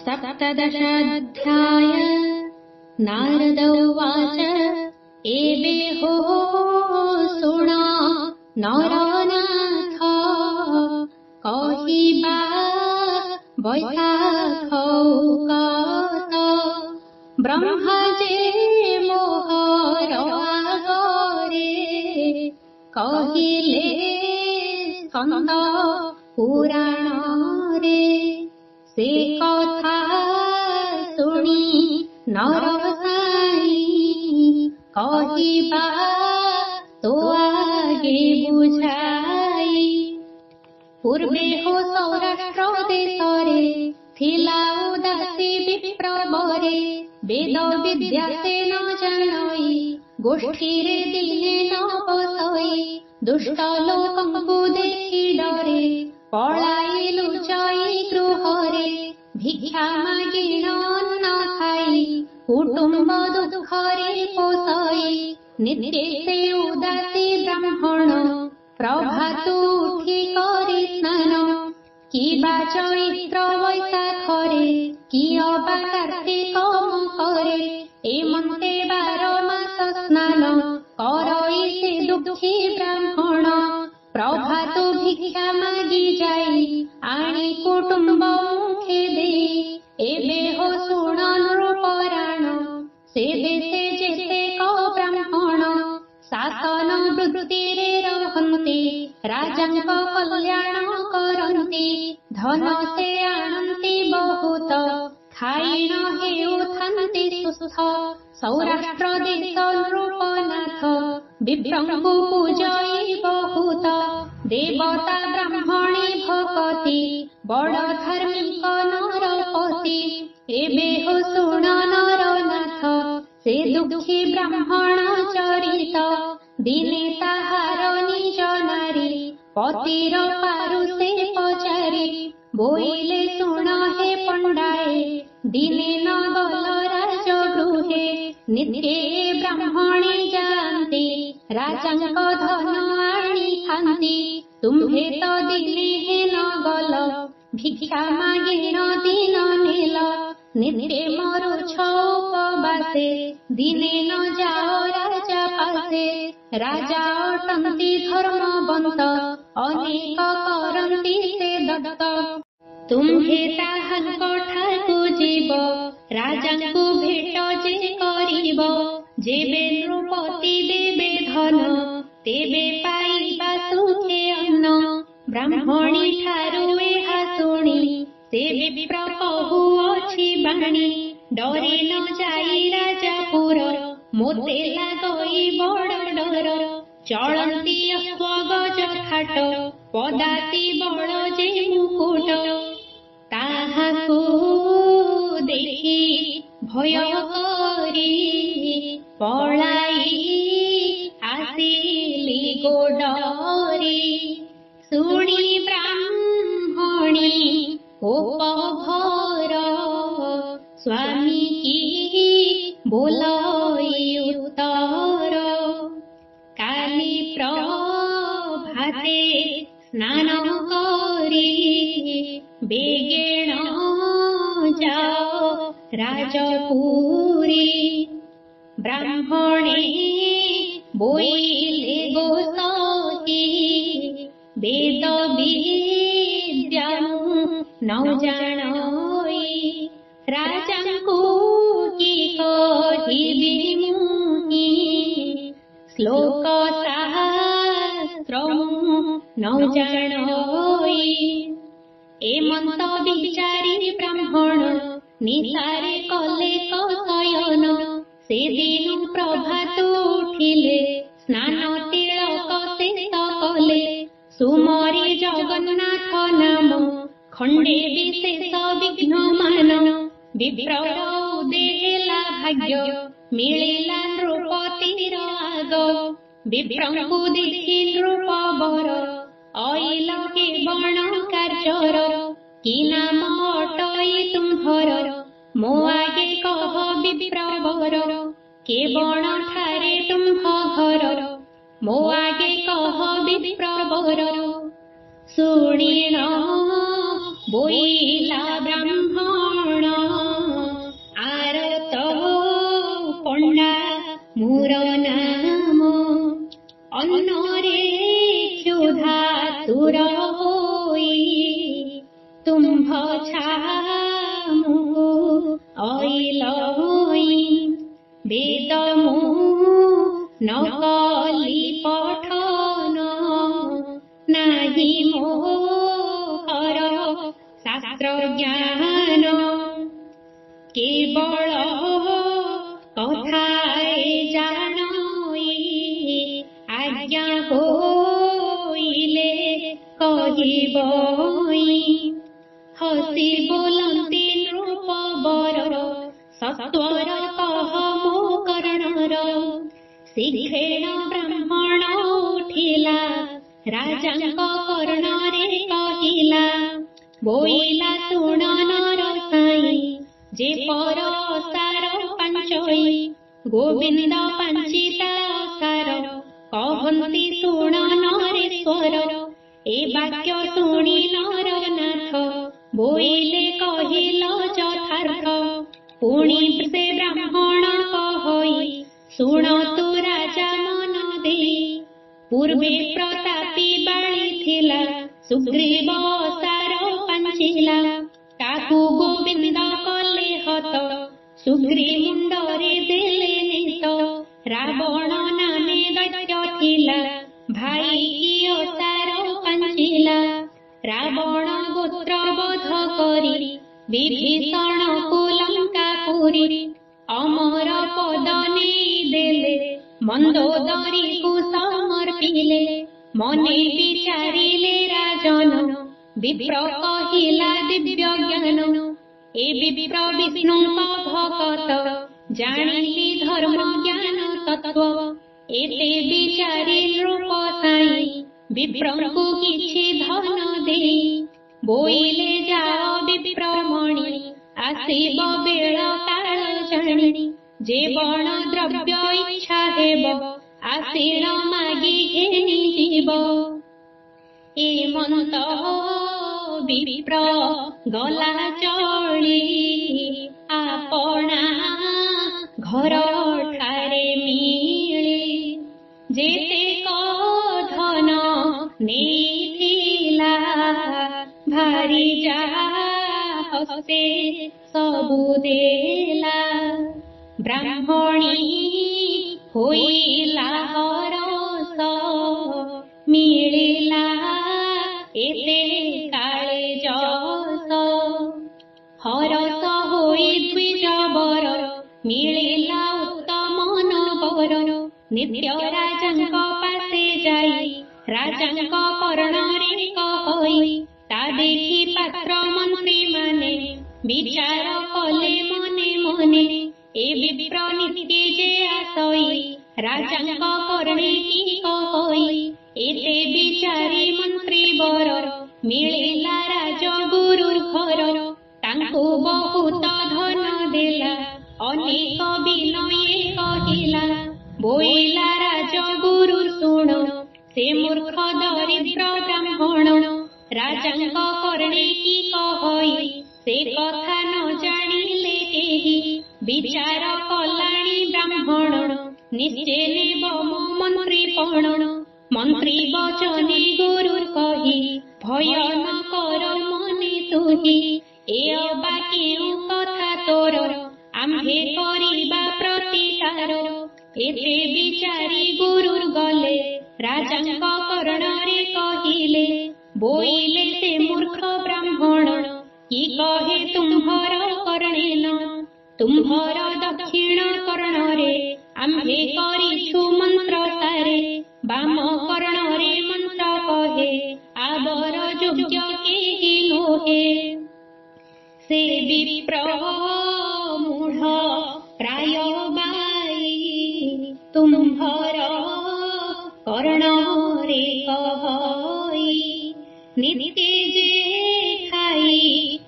सप्तदशाध्याय। नारद उवाच एवेहो सुना नरनाथ कहिबा बैसाखौकत ब्रह्मा जे मोहर आगरे कहिले स्कंद पुराण रे से कथा शुणी नरसाई कहिबा तो आगे बुझाई। पूर्वे हो सौराष्ट्र देशरे थिला उदासी विप्रवरे वेद विद्या से न जानई गोष्ठी रे दिले न बसई दुष्ट लोकंकु देखि डरे पलाई लुचाई गृहरे भिक्षा मागी न खाई कुटुंब दुखरे पोषई नित्य से उदासी ब्राह्मण प्रभातु उठी करे स्नान किबा चैत्र वैशाखरे किअबा कार्तिक मकरे एमन्ते 12 मास स्नान करई से दुखी ब्राह्मण प्रभातु भिक्षा मागी जाई आनी कुटुंब मुखे देई एबे हो शुण नृपराण से देशे जेते क ब्राह्मण शासन वृत्तिरे रहन्ति राजांक कल्याण करन्ति धन से आणन्ति बहुत खाई न हेउथन्ति सुस्थ सौराष्ट्र देश नृपनाथ विप्रंकु पूजई बहुत देवता ब्राह्मणे भकति बड़ धार्मिक नरपति एबे हो शुण नरनाथ से दुखी ब्राह्मण चरित दिने ताहार निज नारी पतिर पारु से पचारि बोइले शुण हे पंडाए दिने न गल राजगृहे नित्ये ब्राह्मणे जानती राजांक धन आनी खान्ति तुम्हे तो दिने हे न गल भिक्षा मागे न दिन नेल नित्ये मरुछ उपवासे दिने न जाओ राजा पासे राजा अटन्ति धर्मवन्त अनेक करन्ति से दत्त तुम्हे ताहांक ठाकु जीव राजांकु भेट जे करिब जेबे नृपति देबे धन तेबे पाइबा सुखे अन्न ब्राह्मणी ठारु एहा शुणी से विप्र कहुअछि बाणी डरे न जाई राजापुर मोते लागई बड़ डर चलन्ति अश्वगज खाट पदाति बड़ जे मुकुट ताहाकु देखि भय करी पलाई आसिली गोडरी शुणी ब्राह्मणी कोप भर स्वामी की बोलई उत्तर काली प्रभाते स्नान करी बेगेण जाओ राजपुरी ब्राह्मणे बोइले गोसती वेद विद्या न जानई राजांकु की कहिबि मुनि श्लोक शास्त्र न जानई एमंत विचारी ब्राह्मण निसारे कले कशयन से दिनु प्रभात उठिले स्नान तिलक शेष कले सुमरी जगन्नाथ नाम खंडे विशेष विघ्न मान विप्र उदेला भाग्य मिलिला नृपतिर आग विप्रंकु देखि नृपवर अइल के बण कार्यर कि नाम अटई तुम्हर मो आगे कह विप्रवर के बण ठारे तुम्ह घर मो आगे कह विप्रवर शुणिण बोइला ब्राह्मण ନକଲି ପଠନ ନାହିଁ ମୋହର ଶାସ୍ତ୍ର ଜ୍ଞାନ କେବଳ କଥାଏ ଜାଣଇ ଆଜ୍ଞା ହୋଇଲେ କହିବଇ ହସି ବୋଲନ୍ତି ନୃପବର ସତ୍ୱର କହ ମୋ କର୍ଣ୍ଣର ଶିକ୍ଷେଣ ବ୍ରାହ୍ମଣ ଉଠିଲା ରାଜାଙ୍କ କର୍ଣ୍ଣରେ କହିଲା ବୋଇଲା ଶୁଣ ନର ସାଇ ଯେ ପର ଅସାର ପାଞ୍ଚଇ ଗୋବିନ୍ଦ ପାଞ୍ଚିତା ଅସାର କହନ୍ତି ଶୁଣ ନରେଶ୍ୱର ଏ ବାକ୍ୟ ଶୁଣି ନରନାଥ ବୋଇଲେ କହିଲ ଯଥାର୍ଥ ପୁଣି ସେ ବ୍ରାହ୍ମଣ କହଇ ଶୁଣ ତୁ ରାଜା ମନ ଦେଇ ପୂର୍ବେ ପ୍ରତାପୀ ବାଳି ଥିଲା ସୁଗ୍ରୀବ ଅସାର ପାଞ୍ଚିଲା ତାକୁ ଗୋବିନ୍ଦ କଲେ ହତ ସୁଗ୍ରୀ ମୁଣ୍ଡରେ ଦେଲେ ନିତ ରାବଣ ନାମେ ଦୈତ୍ୟ ଥିଲା ଭାଇ କି ଅସାର ପାଞ୍ଚିଲା ରାବଣ ଗୋତ୍ର ବୋଧ କରି ବିଭୀଷଣକୁ ଲଙ୍କାପୁରୀ ଅମର ପଦ ନେଇ ଦେଲେ ମନ୍ଦୋଦରୀକୁ ସମର୍ପିଲେ ମନେ ବିଚାରିଲେ ରାଜନ ବିପ୍ର କହିଲା ଦିବ୍ୟ ଜ୍ଞାନ ଏ ବିପ୍ର ବିଷ୍ଣୁଙ୍କ ଭଗତ ଜାଣିଲି ଧର୍ମ ଜ୍ଞାନ ତତ୍ତ୍ୱ ଏତେ ବିଚାରି ନୃପ ସାଇ ବିପ୍ରଙ୍କୁ କିଛି ଧନ ଦେଇ ବୋଇଲେ ଯାଅ ବିପ୍ରମଣି ଆସିବ ବେଳ କାଳ ଜାଣି ଯେ ବଣ ଦ୍ରବ୍ୟ ଇଚ୍ଛା ହେବ ଆସିଣ ମାଗି ଘେନି ଯିବ ଏ ମନ୍ତ ବିପ୍ର ଗଲା ଚଳି ଆପଣା ଘର ଠାରେ ମିଳି ଯେତେ ଧନ ନେଇଥିଲା ଭାରି ଯା ହସ୍ତେ ସବୁ ଦେଲା ବ୍ରାହ୍ମଣୀ ହୋଇଲା ହରସ ମିଳିଲା ଏତେ କାଳେ ଯଶ ହରସ ହୋଇ ଦ୍ୱିଜବର ମିଳିଲା ଉତ୍ତମ ନବର ନିତ୍ୟ ରାଜାଙ୍କ ପାଶେ ଯାଇ ରାଜାଙ୍କ କର୍ଣ୍ଣରେ କହି ତା ଦେଖି ପାତ୍ର ମନ୍ତ୍ରୀ ମାନେ ବିଚାର କଲେ ମନେ ମନେ ଏ ବିପ୍ର ନୀତି ଯେ ଆସଇ ରାଜାଙ୍କ କର୍ଣ୍ଣେ କି କହି ଏତେ ବିଚାରି ମନ୍ତ୍ରୀ ବର ମିଳିଲା ରାଜଗୁରୁ ଘର ତାଙ୍କୁ ବହୁତ ଧନ ଦେଲା ଅନେକ ବିନୟେ କହିଲା ବୋଇଲା ରାଜଗୁରୁ ଶୁଣ ସେ ମୂର୍ଖ ଦରିଦ୍ର ବ୍ରାହ୍ମଣ ରାଜାଙ୍କ କର୍ଣ୍ଣେ କି କହି ସେ କଥା ନ ଜାଣିଲେ କେହି ବିଚାର କଲାଣି ବ୍ରାହ୍ମଣ ନିଶ୍ଚେ ନେବ ମୋ ମନ୍ତ୍ରୀ ପଣ ମନ୍ତ୍ରୀ ବଚନେ ଗୁରୁ କହି ଭୟ ନ କର ମନେ ତୁହି ଏ ଅବା କେଉଁ କଥା ତୋର ଆମ୍ଭେ କରିବା ପ୍ରତିକାର ଏତେ ବିଚାରି ଗୁରୁ ଗଲେ ରାଜାଙ୍କ କର୍ଣ୍ଣରେ କହିଲେ ବୋଇଲେ ସେ ମୂର୍ଖ ବ୍ରାହ୍ମଣ କି କହେ ତୁମ୍ଭର କର୍ଣ୍ଣେନ ତୁମ୍ଭର ଦକ୍ଷିଣ କର୍ଣ୍ଣରେ ଆମ୍ଭେ କରିଛୁ ମନ୍ତ୍ର ସାରେ ବାମ କର୍ଣ୍ଣରେ ମନ୍ତ୍ର କହେ ଆବର ଯୋଗ୍ୟ କେହି ନୋହେ ସେ ବିପ୍ର ମୂଢ଼ ପ୍ରାୟ ବାଇ ତୁମ୍ଭର କର୍ଣ୍ଣରେ କହଇ ନିତ୍ୟ ଯେ ଖାଇ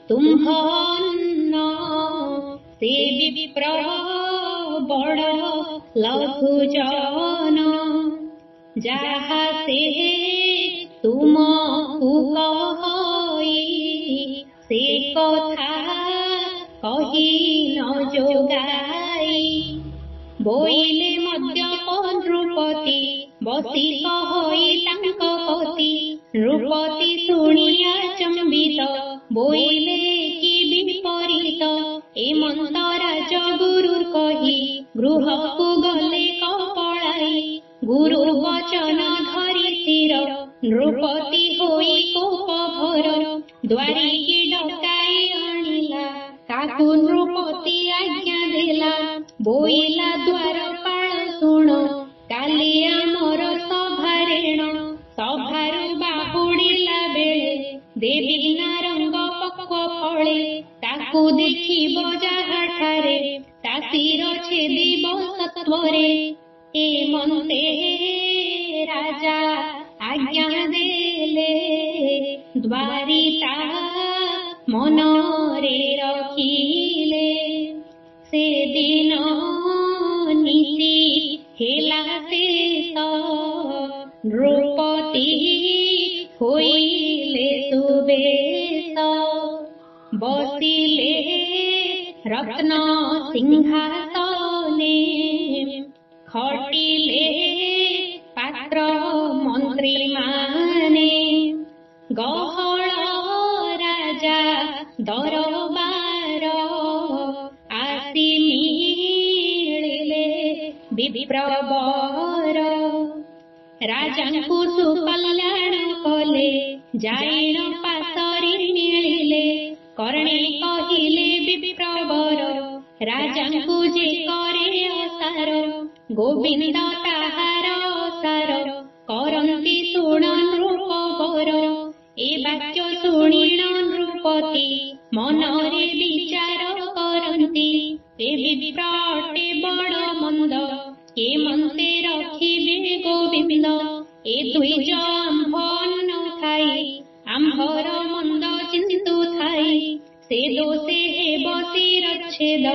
ତୁମ୍ଭ ଅନ୍ନ ସେ ବିପ୍ର ବଡ଼ ଲଘୁ ଜନ ଯାହା ସେ ତୁମକୁ କହଇ ସେ କଥା କହି ନ ଯୋଗାଇ ବୋଇଲେ ମଧ୍ୟପ ନୃପତି ବସି କହଇ ତାଙ୍କ ପତି ନୃପତି ଶୁଣିଆ ଚମ୍ବିତ ବୋଇଲେ କି ବିପରୀତ ଏ ମନ୍ତ ରାଜଗୁରୁ କହି ଗୃହକୁ ଗଲେ କପଳାଇ ତାକୁ ନୃପତି ଆଜ୍ଞା ଦେଲା, ବୋଇଲା ଦ୍ୱାରପାଳ ଶୁଣ, କାଲି ଆମର ସଭାରେଣ। ସଭାରୁ ବାହୁଡ଼ିଲା ବେଳେ ଦେବୀ ନାରଙ୍ଗ ପକ୍ୱ ଫଳେ, ତାକୁ ଦେଖିବ ଯାହାଠାରେ ତା ଶିର ଛେଦିବ ସତ୍ୱରେ। ଏ ମନ୍ତେ ରାଜା ଆଜ୍ଞା ଦେଲେ, ଦ୍ୱାରୀ ତା ମନରେ ରଖିଲେ। ସେଦିନ ନିଶି ହେଲା ଶେଷ, ନୃପତି ହୋଇଲେ ସୁବେଶ। ବସିଲେ ରତ୍ନ ସିଂହାସନେ, ଖଟିଲେ ପାତ୍ର ମନ୍ତ୍ରୀ ମାନେ। ଗହଳ ରାଜା ଦରବାର, ଆସି ମିଳିଲେ ବିପ୍ରବର। ରାଜାଙ୍କୁ ସୁକଲ୍ୟାଣ କଲେ, ଜାଇଣ ପାଶରି ମିଳିଲେ। କର୍ଣ୍ଣେ କହିଲେ ବିପ୍ରବର, ରାଜାଙ୍କୁ ଯେ କରେ ଅସାର, ଗୋବିନ୍ଦ ତାହାର ଅସାର କରନ୍ତି ଶୁଣ ନୃପବର। ଏ ବାକ୍ୟ ଶୁଣିଣ ନୃପତି ମନରେ ବିଚାର କରନ୍ତି, ଏ ବିପ୍ର ଅଟେ ବଡ଼ ମନ୍ଦ, କେ ମନ୍ତେ ରଖିବେ ଗୋବିନ୍ଦ। ଏ ଦ୍ୱିଜ ଆମ୍ଭ ଅନ୍ନ ଖାଇ, ଆମ୍ଭର ମନ୍ଦ ଚିନ୍ତୁ ଥାଇ, ସେ ଦୋଷେ ହେବ ଶିରଚ୍ଛେଦ,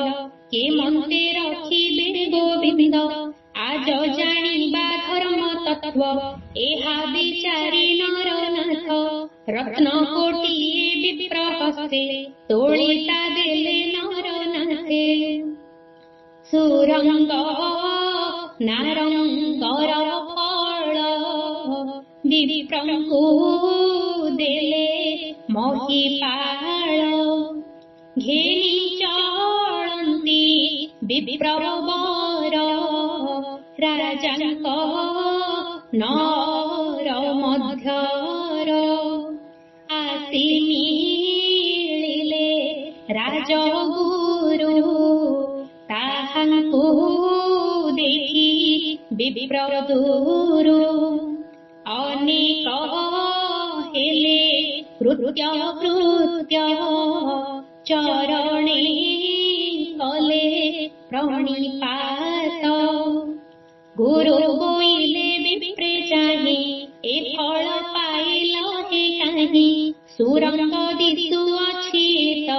କେ ମନ୍ତେ ରଖିବେ ଗୋବିନ୍ଦ। ଆଜ ଜାଣିବା ଧର୍ମ ତତ୍ତ୍ୱ, ଏହା ବିଚାରି ନରନାଥ। ରତ୍ନ କୋଟିଏ ବିପ୍ର ହସ୍ତେ, ତୋଳିତା ଦେଲେ ନରନାଥେ। ସୁରଙ୍ଗ ନାରଙ୍ଗର ଫଳ, ବିପ୍ରଙ୍କୁ ଦେଲେ ମହିପାଳ। ଘେନି ଚଳନ୍ତି ବିପ୍ରବର, ରାଜାଙ୍କ ନର ମଧ୍ୟର। ଆସି ମିଳିଲେ ରାଜଗୁରୁ, ତାହାଙ୍କୁ ଦେଖି ବିପ୍ରଦୂରୁ। ଅନେକ ହେଲେ କୃତ୍ୟ କୃତ୍ୟ, ଚରଣେ କଲେ ପ୍ରଣିପାତ। ଗୁରୁ ବୋଇଲେ ବିପ୍ରେ ଚାହିଁ, ଏ ଫଳ ପାଇଲ ହେ କାହିଁ। ସୁରଙ୍ଗ ଦିଶୁଅଛି ତ,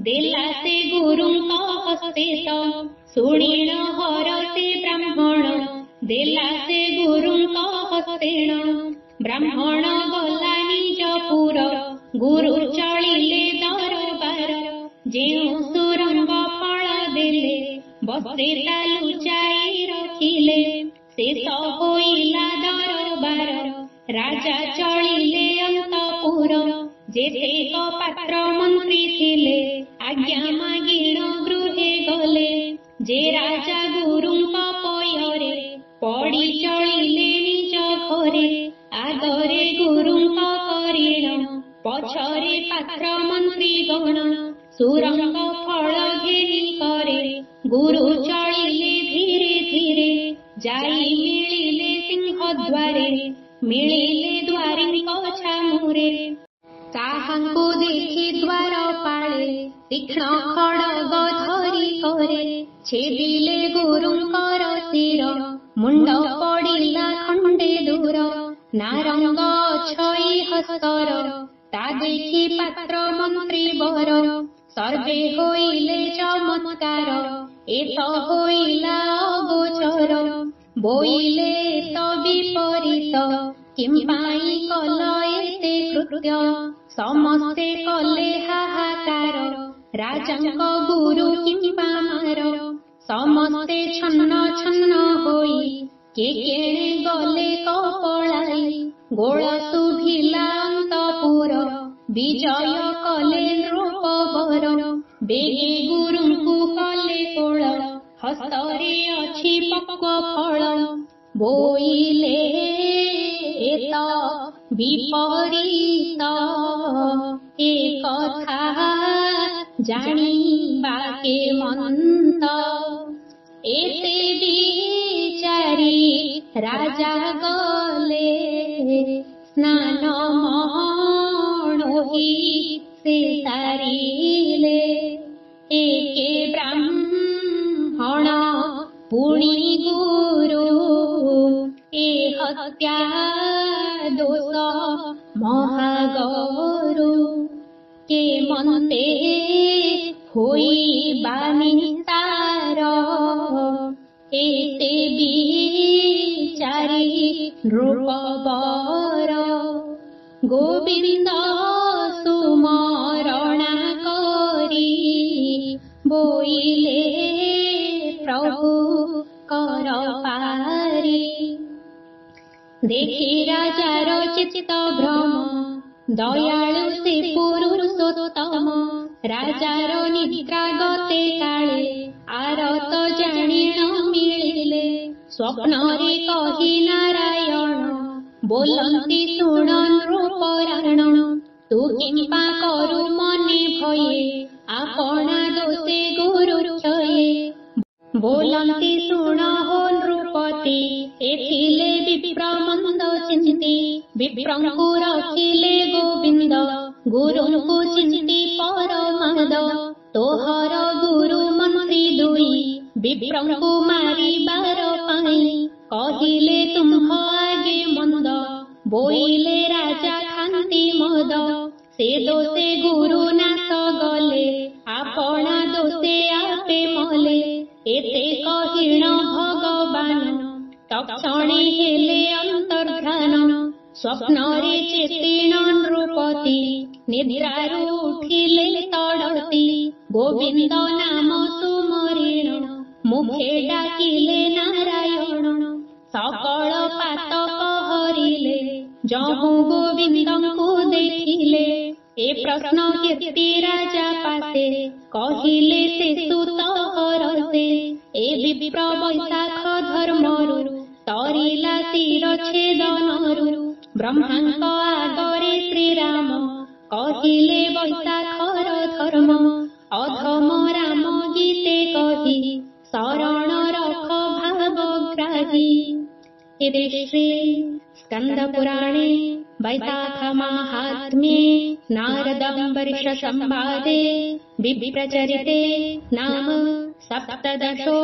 ଦେଲା ସେ ଗୁରୁଙ୍କ ହସ୍ତେ ତ। ଶୁଣିଣ ହରଷେ ବ୍ରାହ୍ମଣ, ଦେଲା ସେ ଗୁରୁଙ୍କ ହସ୍ତେଣ। ବ୍ରାହ୍ମଣ ଗଲା ନିଜ ପୁର, ଗୁରୁ ଚଳିଲେ ଦରବାର। ଯେଉଁ ସୁରଙ୍ଗ ଫଳ ଦେଲେ, ବସ୍ତେ ତା ଲୁଚାଇ ରଖିଲେ। ଶେଷ ହୋଇଲା ଦରବାର, ରାଜା ଚଳିଲେ ଅନ୍ତପୁର। ଯେତେକ ପାତ୍ର ମନ୍ତ୍ରୀ ଥିଲେ, ଆଜ୍ଞା ମାଗିଣ ଗୃହେ ଗଲେ। ଯେ ରାଜା ଗୁରୁଙ୍କ ପୟରେ, ପଡ଼ି ଚଳିଲେ ନିଜ ଘରେ। ଆଗରେ ଗୁରୁଙ୍କ କରିଣ, ପଛରେ ପାତ୍ର ମନ୍ତ୍ରୀ ଗଣ। ସୁରଙ୍ଗ ଫଳ ଘେନି କରେ, ଗୁରୁ ଚଳିଲେ ଧୀରେ ଧୀରେ। ଯାଇ ମିଳିଲେ ସିଂହ ଦ୍ୱାରେ, ମିଳିଲେ ଦ୍ୱାରୀଙ୍କ ଛାମୁରେ। ତାହାଙ୍କୁ ଦେଖି ଦ୍ୱାରପାଳେ, ତୀକ୍ଷ୍ଣ ଖଡ଼ଗ ଧରି କରେ। ଛେଦିଲେ ଗୁରୁଙ୍କର ଶିର, ମୁଣ୍ଡ ପଡ଼ିଲା ଖଣ୍ଡେ ଦୂର। ନାରଙ୍ଗ ଅଛଇ ହସ୍ତର, ତା ଦେଖି ପାତ୍ର ମନ୍ତ୍ରୀ ବର। ସର୍ବେ ହୋଇଲେ ଚମତ୍କାର, ଏ ତ ହୋଇଲା ଅଗୋଚର। ବୋଇଲେ ତ ବିପରୀତ, କିମ୍ପାଇଁ କଲ ଏତେ କୃତ୍ୟ। ସମସ୍ତେ କଲେ ହାହାକାର, ରାଜାଙ୍କ ଗୁରୁ କିମ୍ପା ମାର। ସମସ୍ତେ ଛନ୍ନ ଛନ୍ନ ହୋଇ, କେ କେଣେ ଗଲେ କପଳାଇ। ଗୋଳ ଶୁଭିଲା ଅନ୍ତପୁର, ବିଜୟ କଲେ ନୃପବର। ବେଗେ ଗୁରୁଙ୍କୁ କଲେ କୋଳ, ହସ୍ତରେ ଅଛି ପକ୍ୱ ଫଳ। ବୋଇଲେ ଏତ ବିପରୀତ, ଏ କଥା जानिबा के मंत एते बिचारी राजा गले स्नान मणोही से सारिले एके ब्राह्मण पुणी गुरु ए हत्या दोष महागौरु के मन्ते होई बानिसार एते बिचारी नृपवर गोविंद सुमरणा करी बोइले प्रभु कर पारी देखी राजार चित्त भ्रम दयालु से पुरुषोत्तम राजार निद्रा गते काले आरत जाणिण मिलिले स्वप्नरे कहि नारायण बोलंती शुण नृपराण तू किंपा करु मने भये आपणा दोषे गुरु क्षये बोलंती शुण हो नृपति एथिले विप्र मंद चिंती विप्रंकु रखिले गोविंद गुरुंकु चिंती परमाद तोहर गुरु मंत्री दुई विप्रंकु मारिबार पाई कहिले तुम्ह आगे मंद बोइले राजा खांती मद से दोषे गुरु नाश गले आपणा दोषे आपे मले एते कहिण भगवान तक्षणे हेले अंतर्ध्यान स्वप्नरे चेतिण नृपति निद्रारु उठिले तड़ती गोविंद नाम सुमरिण मुखे डाकिले नारायण सकल पातक हरिले जहु गोविंदंकु देखिले ए प्रश्न कीर्ति राजा पासे कहिले से सुत हरसे ए विप्र वैशाख धर्मरु तरिला शिर छेदनरु ब्रह्मांक आगरे श्रीराम कहिले वैशाखर धर्म अधम राम गीते कहि शरण रख भावग्राही। इति श्री स्कंद पुराणे वैशाख माहात्म्ये नारदंबरीश संवादे विप्रचरिते नाम 17ोऽध्यायः।